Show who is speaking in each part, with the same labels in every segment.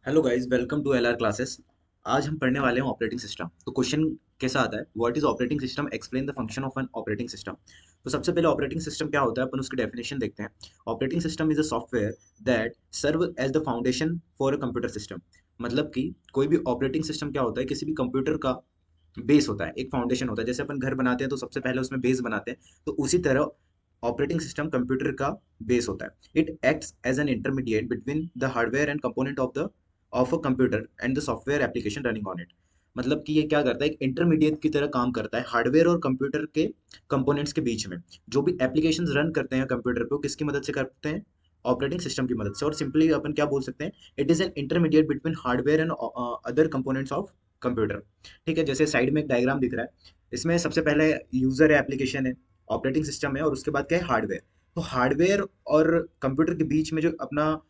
Speaker 1: Hello guys, welcome to LR classes. आज हम पढ़ने वाले हैं ऑपरेटिंग सिस्टम। तो क्वेश्चन कैसा आता है, what is operating system, explain the function of an operating system. तो सबसे पहले ऑपरेटिंग सिस्टम क्या होता है, अपन उसकी डेफिनेशन देखते हैं। Operating system is a software that serve as the foundation for a computer system. मतलब कि कोई भी ऑपरेटिंग सिस्टम क्या होता है, किसी भी कंप्यूटर का बेस होता है, एक फाउंडेशन होता है। जैसे अपन घर बनाते हैं तो सबसे पहले उसमें बेस बनाते हैं, तो उसी तरह ऑपरेटिंग सिस्टम कंप्यूटर का बेस होता है। It acts as an intermediate between the hardware and component of a computer and the software application running on it. मतलब कि ये क्या करता है, एक इंटरमीडिएट की तरह काम करता है हार्डवेयर और कंप्यूटर के कंपोनेंट्स के बीच में। जो भी एप्लीकेशंस रन करते हैं कंप्यूटर पे, वो किसकी मदद से करते हैं, ऑपरेटिंग सिस्टम की मदद से। और सिंपली अपन क्या बोल सकते हैं, it is an intermediate between hardware and other components of computer. ठीक है, जैसे साइड में एक डायग्राम दिख रहा है, इसमें सबसे पहले यूजर है, एप्लीकेशन है, ऑपरेटिंग सिस्टम है, और उसके बाद क्या है, हार्डवेयर। तो हार्डवेयर और कंप्यूटर के बीच में जो अपना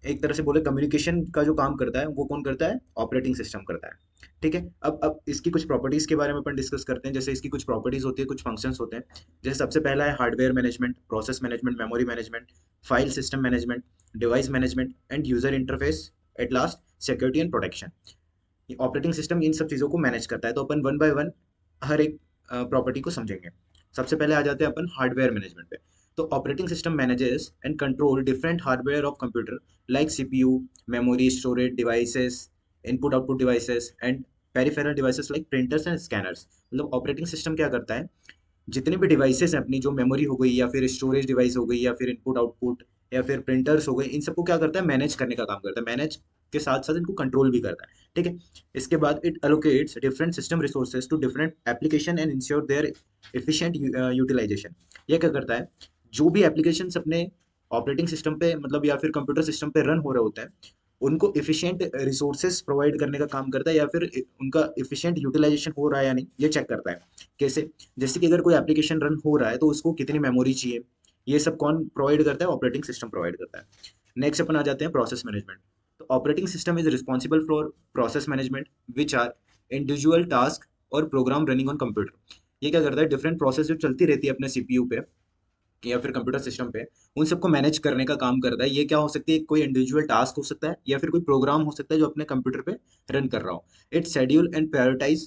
Speaker 1: एक तरह से बोले कम्युनिकेशन का जो काम करता है, वो कौन करता है, ऑपरेटिंग सिस्टम करता है। ठीक है, अब इसकी कुछ प्रॉपर्टीज के बारे में अपन डिस्कस करते हैं। जैसे इसकी कुछ प्रॉपर्टीज होती है, कुछ फंक्शंस होते हैं। जैसे सबसे पहला है hardware management, process management, memory management, file system management, device management and user interface, at last security and protection. Operating system in सब चीज़ों को मैनेज करता है। तो अपन वन बाय वन हर एक प्रॉपर्टी को समझेंगे। सबसे पहले आ जाते हैं अपन हार्डवेयर मैनेजमेंट पे। तो operating system manages and control different hardware of computer like CPU, memory, storage devices, input output devices and peripheral devices like printers and scanners. मतलब ऑपरेटिंग सिस्टम क्या करता है, जितने भी डिवाइसेस हैं अपनी, जो मेमोरी हो गई या फिर स्टोरेज डिवाइस हो गई या फिर इनपुट आउटपुट या फिर प्रिंटर्स हो गए, इन सबको क्या करता है, मैनेज करने का काम करता है। मैनेज के साथ साथ इनको कंट्रोल भी करता है। ठीक है, इसके बाद it allocates different system resources to different application and ensure their efficient utilization. ये क्या करता है, जो भी एप्लीकेशन अपने ऑपरेटिंग सिस्टम पे मतलब या फिर कंप्यूटर सिस्टम पे रन हो रहे होते हैं, उनको एफिशिएंट रिसोर्सेज प्रोवाइड करने का काम करता है, या फिर उनका एफिशिएंट यूटिलाइजेशन हो रहा है या नहीं, ये चेक करता है। कैसे, जैसे कि अगर कोई एप्लीकेशन रन हो रहा है तो उसको कितनी मेमोरी चाहिए, ये सब कौन प्रोवाइड करता है, ऑपरेटिंग सिस्टम प्रोवाइड करता है। नेक्स्ट अपन आ जाते हैं प्रोसेस मैनेजमेंट। तो operating system is responsible for process management which are individual task और प्रोग्राम रनिंग ऑन कंप्यूटर। ये क्या करता है, डिफरेंट प्रोसेस जो चलती रहती है अपने सीपीयू पे या फिर कंप्यूटर सिस्टम पे, उन सबको मैनेज करने का काम करता है। ये क्या हो सकती है, कोई इंडिविजुअल टास्क हो सकता है या फिर कोई प्रोग्राम हो सकता है जो अपने कंप्यूटर पे रन कर रहा हो। It schedule and prioritize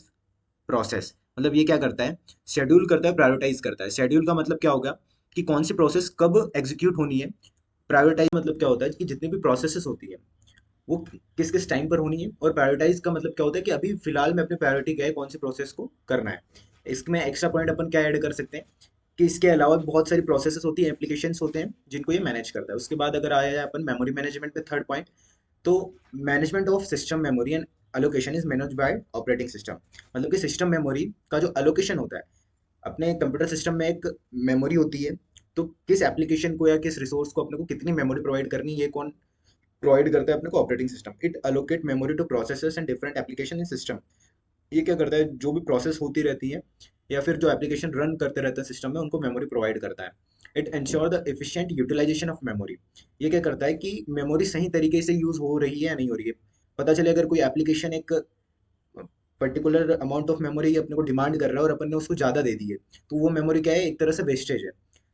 Speaker 1: process. मतलब ये क्या करता है, शेड्यूल करता है, प्रायोरिटाइज करता है। शेड्यूल का मतलब क्या होगा, कि कौन सी प्रोसेस कब एग्जीक्यूट होनी है। प्रायोरिटाइज मतलब क्या होता है, कि जितनी भी प्रोसेसेस होती है वो किस किस टाइम पर होनी है। और प्रायोरिटाइज का मतलब क्या होता है, कि अभी फिलहाल में अपनी प्रायोरिटी क्या है, कौन सी प्रोसेस को करना है। इसमें एक्स्ट्रा पॉइंट अपन क्या ऐड कर सकते हैं, कि इसके अलावा भी बहुत सारी प्रोसेसेस होती है, एप्लीकेशंस होते हैं जिनको ये मैनेज करता है। उसके बाद अगर आया जाए अपन मेमोरी मैनेजमेंट पे, थर्ड पॉइंट, तो management of system memory and allocation is manage by operating system. मतलब कि सिस्टम मेमोरी का जो अलोकेशन होता है, अपने कंप्यूटर सिस्टम में एक मेमोरी होती है, तो किस एप्लीकेशन को या किस रिसोर्स को अपने को कितनी मेमोरी प्रोवाइड करनी है, ये कौन प्रोवाइड करता है, अपने को operating system. It allocate memory to processes and different application in system. ये क्या करता है, जो भी प्रोसेस होती रहती है या फिर जो एप्लीकेशन रन करते रहते हैं सिस्टम में, उनको मेमोरी प्रोवाइड करता है। It ensure the efficient utilization of memory. ये क्या करता है, कि मेमोरी सही तरीके से यूज हो रही है या नहीं हो रही है। पता चले अगर कोई एप्लीकेशन एक पर्टिकुलर अमाउंट ऑफ मेमोरी अपने को डिमांड कर रहा है और अपन ने उसको ज़्यादा दे दी है, तो वो मेमोरी क्या है, एक तरह से वेस्टेज है।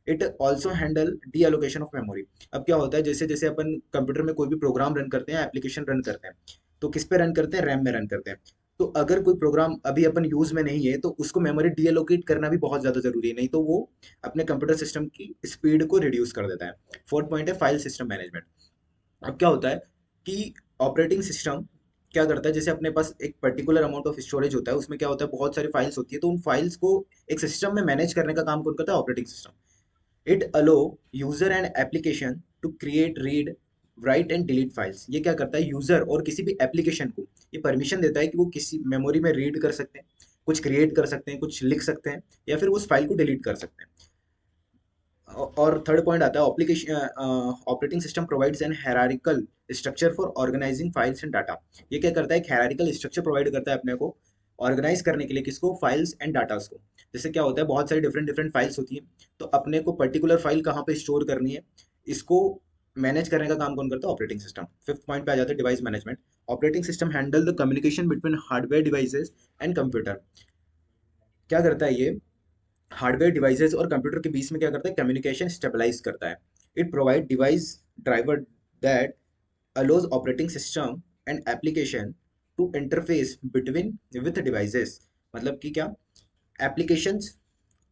Speaker 1: It also handle D allocation of memory. अब क्या होता है, जैसे जैसे अपन कंप्यूटर में कोई भी प्रोग्राम रन करते हैं, एप्लीकेशन रन करते हैं, तो किस पे रन करते हैं, रैम में रन करते हैं। तो अगर कोई प्रोग्राम अभी अपन यूज में नहीं है, तो उसको मेमोरी डी एलोकेट करना भी बहुत ज़्यादा जरूरी है, नहीं तो वो अपने कंप्यूटर सिस्टम की स्पीड को रिड्यूस कर देता है। फोर्थ पॉइंट है फाइल सिस्टम मैनेजमेंट। अब क्या होता है, कि ऑपरेटिंग सिस्टम क्या करता है, जैसे अपने पास एक पर्टिकुलर अमाउंट ऑफ स्टोरेज होता है, उसमें क्या होता है, बहुत सारी फाइल्स होती है, तो उन फाइल्स को एक सिस्टम में मैनेज करने का काम कौन करता है, operating system. It allow user and application to create, read, write and delete files. ये क्या करता है, यूजर और किसी भी एप्लीकेशन को ये परमिशन देता है कि वो किसी मेमोरी में रीड कर सकते हैं, कुछ क्रिएट कर सकते हैं, कुछ लिख सकते हैं, या फिर उस फाइल को डिलीट कर सकते हैं। और थर्ड पॉइंट आता है application, operating system provides an hierarchical structure for organizing files and data. ये क्या करता है, एक हायरार्किकल स्ट्रक्चर प्रोवाइड करता है अपने को ऑर्गेनाइज करने के लिए, किसको, फाइल्स एंड डाटास को। जैसे क्या होता है, बहुत सारी डिफरेंट डिफरेंट फाइल्स होती है, तो अपने को पर्टिकुलर फाइल कहाँ पे स्टोर करनी है, इसको मैनेज करने का काम कौन करता है, ऑपरेटिंग सिस्टम। फिफ्थ पॉइंट पे आ जाता है device management. Operating system handle the communication between hardware devices and computer. क्या करता है ये, हार्डवेयर डिवाइसेस और कंप्यूटर के बीच में क्या करता है, कम्युनिकेशन स्टेबलाइज करता है। It provide device driver that allows operating system and application to interface between with devices। मतलब कि क्या, एप्लीकेशंस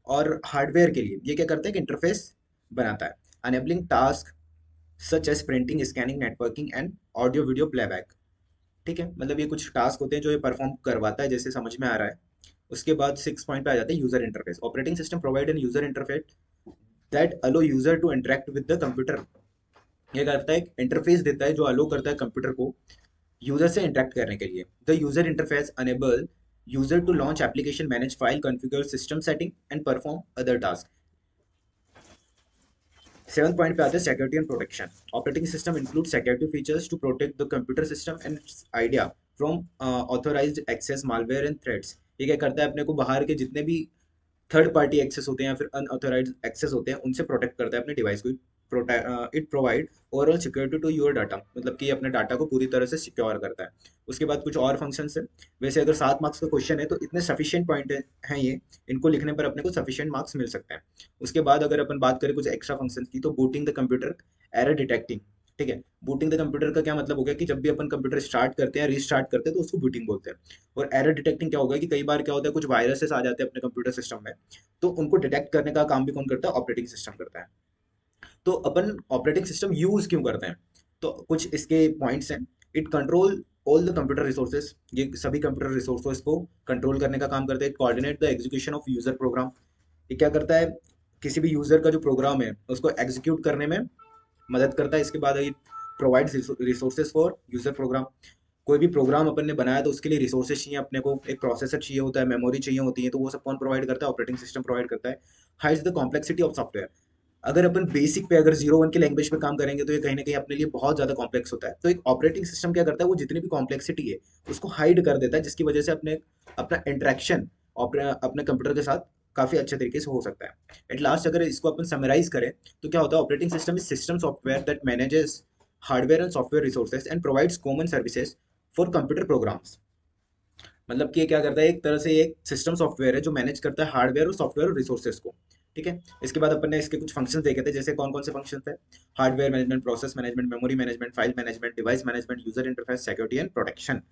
Speaker 1: और हार्डवेयर के लिए ये क्या करता है कि इंटरफेस बनाता है। Enabling task such as printing, scanning, networking and audio video playback. ठीक है, मतलब ये कुछ टास्क होते हैं जो ये परफॉर्म करवाता है, जैसे समझ में आ रहा है। उसके बाद 6 पॉइंट पे आ जाते हैं user interface. Operating system provide an user interface that allow user to interact with the computer. ये करता है, एक इंटरफेस देता है जो अलो करता है कंप्यूटर को यूजर से इंटरेक्ट करने के लिए। The user interface enable user to launch application, manage file, configure system setting and perform other task. 7 point पे आते हैं security and protection. Operating system include security features to protect the computer system and idea from authorized access, malware and threats. ये क्या करता है, अपने को बाहर के जितने भी थर्ड पार्टी एक्सेस होते हैं या फिर अनऑथोराइज्ड एक्सेस होते हैं उनसे प्रोटेक्ट करता है अपने डिवाइस को। It provide overall security to your data, मतलब कि ये अपने डाटा को पूरी तरह से सिक्योर करता है। उसके बाद कुछ और फंक्शंस है। वैसे अगर 7 मार्क्स का क्वेश्चन है तो इतने सफिशिएंट पॉइंट हैं ये, इनको लिखने पर अपने को सफिशिएंट मार्क्स मिल सकते हैं। उसके बाद अगर अपन बात करें कुछ एक्स्ट्रा फंक्शंस की, तो booting the computer, error detecting. ठीक है, बूटिंग द कंप्यूटर का क्या मतलब हो गया कि जब भी अपन कंप्यूटर स्टार्ट करते हैं, रीस्टार्ट करते हैं, तो उसको बूटिंग बोलते हैं। और एरर डिटेक्टिंग क्या होगा कि कई बार क्या होता है, कुछ वायरसेस आ जाते हैं अपने कंप्यूटर सिस्टम में, तो उनको डिटेक्ट करने का काम भी कौन करता है, ऑपरेटिंग सिस्टम करता है। तो अपन ऑपरेटिंग सिस्टम यूज क्यों करते हैं, तो कुछ इसके पॉइंट्स हैं। It control all the computer resources, ये सभी कंप्यूटर रिसोर्सेज को कंट्रोल करने का काम करता है। Coordinate the execution of user program, ये क्या करता है, किसी भी यूजर का जो प्रोग्राम है उसको एग्जीक्यूट करने में मदद करता है। इसके बाद ये provides resources for user program. कोई भी प्रोग्राम अपन ने बनाया तो उसके लिए रिसोर्सेज चाहिए अपने को, एक प्रोसेसर चाहिए होता है, मेमोरी चाहिए होती है, तो वो सब कौन प्रोवाइड करता है, ऑपरेटिंग सिस्टम प्रोवाइड करता है। Hides the complexity of software, अगर अपन बेसिक पे अगर 0 1 के लैंग्वेज पे काम करेंगे तो ये कहीं ना कहीं अपने लिए बहुत ज्यादा कॉम्प्लेक्स होता है। तो एक ऑपरेटिंग सिस्टम क्या करता है, वो जितनी भी कॉम्प्लेक्सिटी है उसको हाइड कर देता है, जिसकी वजह से अपने अपना इंटरेक्शन अपने कंप्यूटर के साथ काफी अच्छे तरीके से हो सकता है। एट लास्ट अगर इसको अपन समराइज करें तो क्या होता है, operating system is system software that manages hardware and software resources and provides common services for computer programs. मतलब कि ये क्या करता है, एक तरह से ये एक सिस्टम सॉफ्टवेयर है जो मैनेज करता है हार्डवेयर और सॉफ्टवेयर और रिसोर्सेज को। ठीक है, इसके बाद अपन ने इसके कुछ फंक्शंस देखे थे, जैसे कौन कौन से फंक्शंस थे, hardware management, process management, memory management, file management, device management, user interface, security and protection.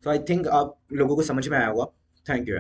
Speaker 1: तो आई थिंक आप लोगों को समझ में आया होगा। Thank you.